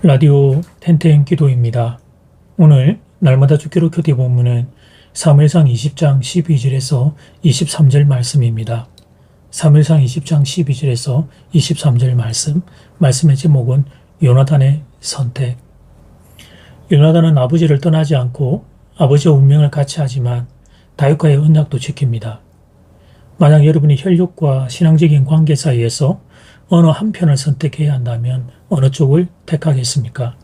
라디오 텐텐 기도입니다. 오늘 날마다 주기로 큐티 본문은 사무엘상 20장 12절에서 23절 말씀입니다. 사무엘상 20장 12절에서 23절 말씀의 제목은 요나단의 선택. 요나단은 아버지를 떠나지 않고 아버지와 운명을 같이 하지만 다윗과의 언약도 지킵니다. 만약 여러분이 혈육과 신앙적인 관계 사이에서 어느 한편을 선택해야 한다면 어느 쪽을 택하겠습니까?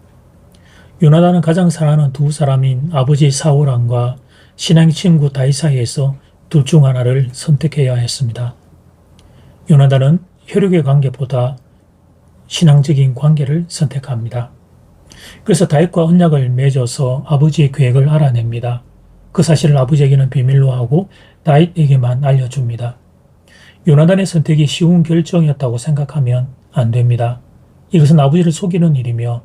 요나단은 가장 사랑하는 두 사람인 아버지 사울왕과 신앙 친구 다윗 사이에서 둘 중 하나를 선택해야 했습니다. 요나단은 혈육의 관계보다 신앙적인 관계를 선택합니다. 그래서 다윗과 언약을 맺어서 아버지의 계획을 알아냅니다. 그 사실을 아버지에게는 비밀로 하고 다윗에게만 알려줍니다. 요나단의 선택이 쉬운 결정이었다고 생각하면 안 됩니다. 이것은 아버지를 속이는 일이며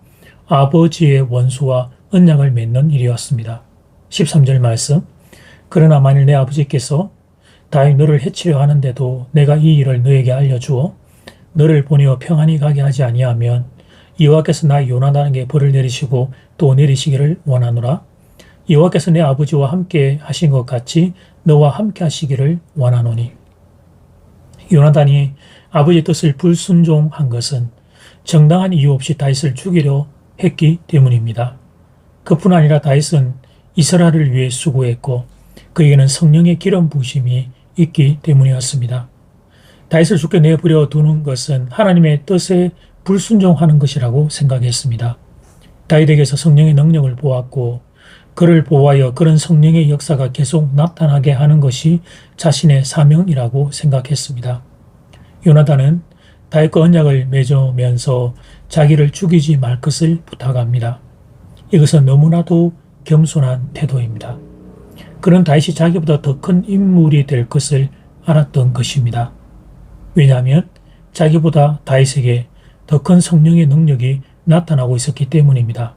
아버지의 원수와 언약을 맺는 일이었습니다. 13절 말씀. 그러나 만일 내 아버지께서 다윗 너를 해치려 하는데도 내가 이 일을 너에게 알려주어 너를 보내어 평안히 가게 하지 아니하면 여호와께서 나 요나단에게 벌을 내리시고 또 내리시기를 원하노라. 여호와께서 내 아버지와 함께 하신 것 같이 너와 함께 하시기를 원하노니. 요나단이 아버지의 뜻을 불순종한 것은 정당한 이유 없이 다윗을 죽이려 했기 때문입니다. 그뿐 아니라 다윗은 이스라엘을 위해 수고했고 그에게는 성령의 기름 부으심이 있기 때문이었습니다. 다윗을 죽게 내버려 두는 것은 하나님의 뜻에 불순종하는 것이라고 생각했습니다. 다윗에게서 성령의 능력을 보았고 그를 보호하여 그런 성령의 역사가 계속 나타나게 하는 것이 자신의 사명이라고 생각했습니다. 요나단은 다윗과 언약을 맺으면서 자기를 죽이지 말 것을 부탁합니다. 이것은 너무나도 겸손한 태도입니다. 그는 다윗이 자기보다 더 큰 인물이 될 것을 알았던 것입니다. 왜냐하면 자기보다 다윗에게 더 큰 성령의 능력이 나타나고 있었기 때문입니다.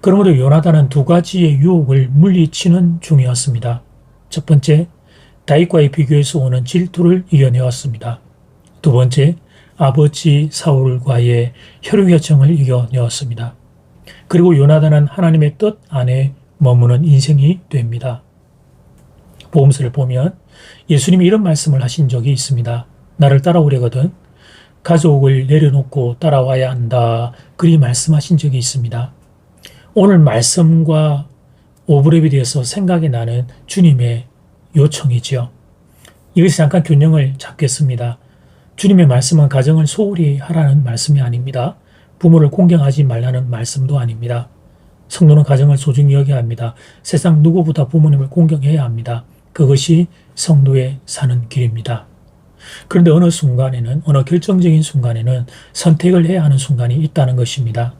그러므로 요나단은 두 가지의 유혹을 물리치는 중이었습니다. 첫 번째, 다윗과의 비교에서 오는 질투를 이겨내었습니다. 두 번째, 아버지 사울과의 혈육 요청을 이겨내었습니다. 그리고 요나단은 하나님의 뜻 안에 머무는 인생이 됩니다. 복음서를 보면 예수님이 이런 말씀을 하신 적이 있습니다. 나를 따라오려거든 가족을 내려놓고 따라와야 한다. 그리 말씀하신 적이 있습니다. 오늘 말씀과 오브랩에 대해서 생각이 나는 주님의 요청이지요. 이것이 잠깐 균형을 잡겠습니다. 주님의 말씀은 가정을 소홀히 하라는 말씀이 아닙니다. 부모를 공경하지 말라는 말씀도 아닙니다. 성도는 가정을 소중히 여겨야 합니다. 세상 누구보다 부모님을 공경해야 합니다. 그것이 성도의 사는 길입니다. 그런데 어느 결정적인 순간에는 선택을 해야 하는 순간이 있다는 것입니다.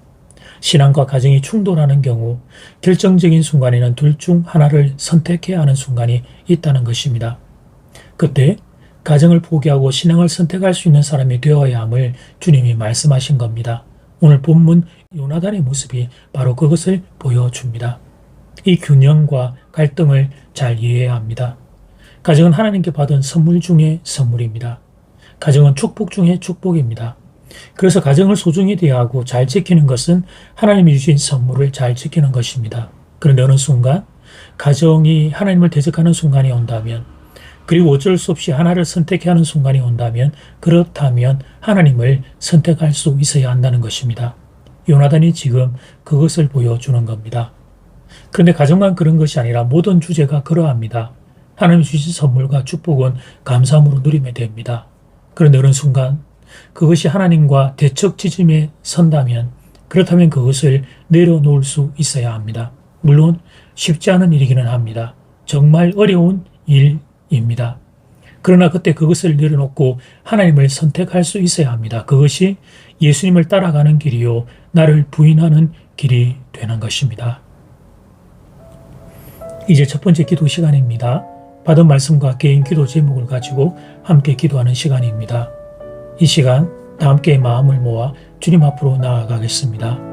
신앙과 가정이 충돌하는 경우 결정적인 순간에는 둘 중 하나를 선택해야 하는 순간이 있다는 것입니다. 그때 가정을 포기하고 신앙을 선택할 수 있는 사람이 되어야 함을 주님이 말씀하신 겁니다. 오늘 본문 요나단의 모습이 바로 그것을 보여줍니다. 이 균형과 갈등을 잘 이해해야 합니다. 가정은 하나님께 받은 선물 중의 선물입니다. 가정은 축복 중의 축복입니다. 그래서 가정을 소중히 대하고 잘 지키는 것은 하나님이 주신 선물을 잘 지키는 것입니다. 그런데 어느 순간 가정이 하나님을 대적하는 순간이 온다면 그리고 어쩔 수 없이 하나를 선택해야 하는 순간이 온다면 그렇다면 하나님을 선택할 수 있어야 한다는 것입니다. 요나단이 지금 그것을 보여주는 겁니다. 그런데 가정만 그런 것이 아니라 모든 주제가 그러합니다. 하나님 주신 선물과 축복은 감사함으로 누리면 됩니다. 그런데 어느 순간 그것이 하나님과 대척 지점에 선다면 그렇다면 그것을 내려놓을 수 있어야 합니다. 물론 쉽지 않은 일이기는 합니다. 정말 어려운 일입니다. 그러나 그때 그것을 내려놓고 하나님을 선택할 수 있어야 합니다. 그것이 예수님을 따라가는 길이요 나를 부인하는 길이 되는 것입니다. 이제 첫 번째 기도 시간입니다. 받은 말씀과 개인 기도 제목을 가지고 함께 기도하는 시간입니다. 이 시간 다 함께 마음을 모아 주님 앞으로 나아가겠습니다.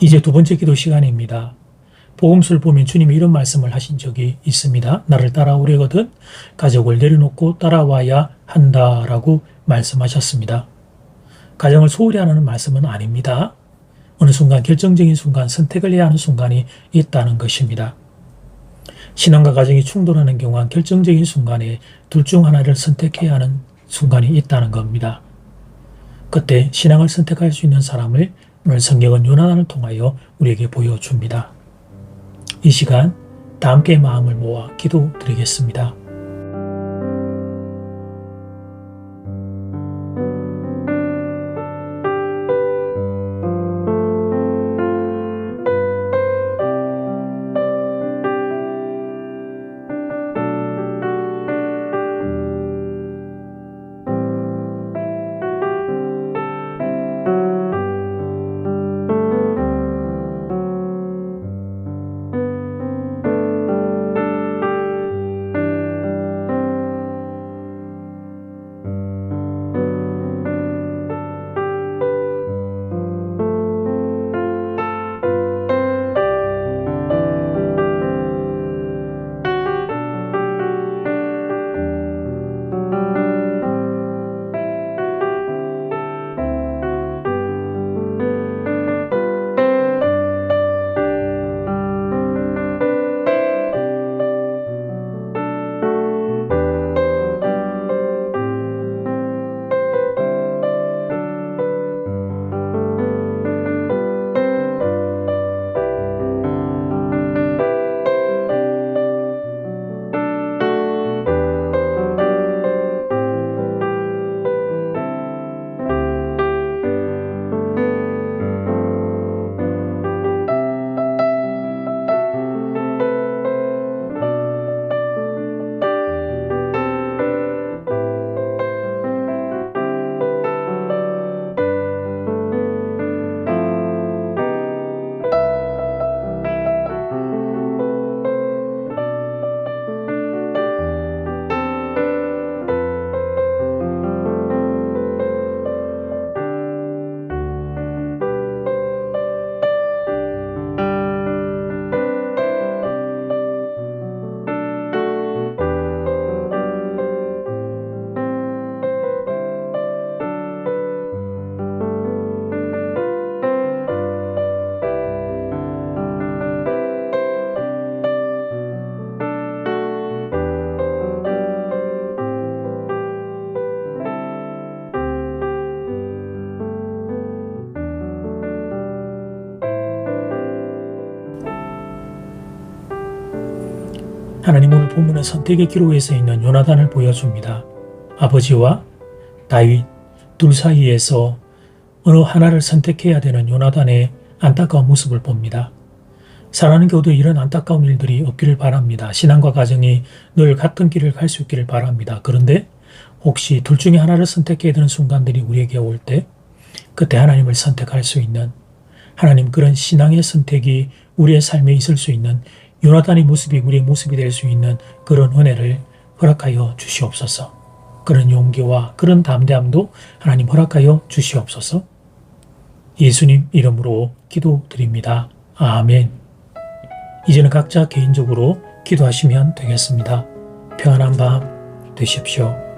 이제 두 번째 기도 시간입니다. 복음서를 보면 주님이 이런 말씀을 하신 적이 있습니다. 나를 따라오려거든 가족을 내려놓고 따라와야 한다라고 말씀하셨습니다. 가정을 소홀히 하는 말씀은 아닙니다. 어느 순간 결정적인 순간 선택을 해야 하는 순간이 있다는 것입니다. 신앙과 가정이 충돌하는 경우는 결정적인 순간에 둘 중 하나를 선택해야 하는 순간이 있다는 겁니다. 그때 신앙을 선택할 수 있는 사람을 오늘 성경은 요나단을 통하여 우리에게 보여줍니다. 이 시간 다 함께 마음을 모아 기도드리겠습니다. 하나님 오늘 본문은 선택의 기록에서 있는 요나단을 보여줍니다. 아버지와 다윗 둘 사이에서 어느 하나를 선택해야 되는 요나단의 안타까운 모습을 봅니다. 사랑하는 교우들, 이런 안타까운 일들이 없기를 바랍니다. 신앙과 가정이 늘 같은 길을 갈 수 있기를 바랍니다. 그런데 혹시 둘 중에 하나를 선택해야 되는 순간들이 우리에게 올 때 그때 하나님을 선택할 수 있는, 하나님 그런 신앙의 선택이 우리의 삶에 있을 수 있는 요나단의 모습이 우리의 모습이 될 수 있는 그런 은혜를 허락하여 주시옵소서. 그런 용기와 그런 담대함도 하나님 허락하여 주시옵소서. 예수님 이름으로 기도드립니다. 아멘. 이제는 각자 개인적으로 기도하시면 되겠습니다. 평안한 밤 되십시오.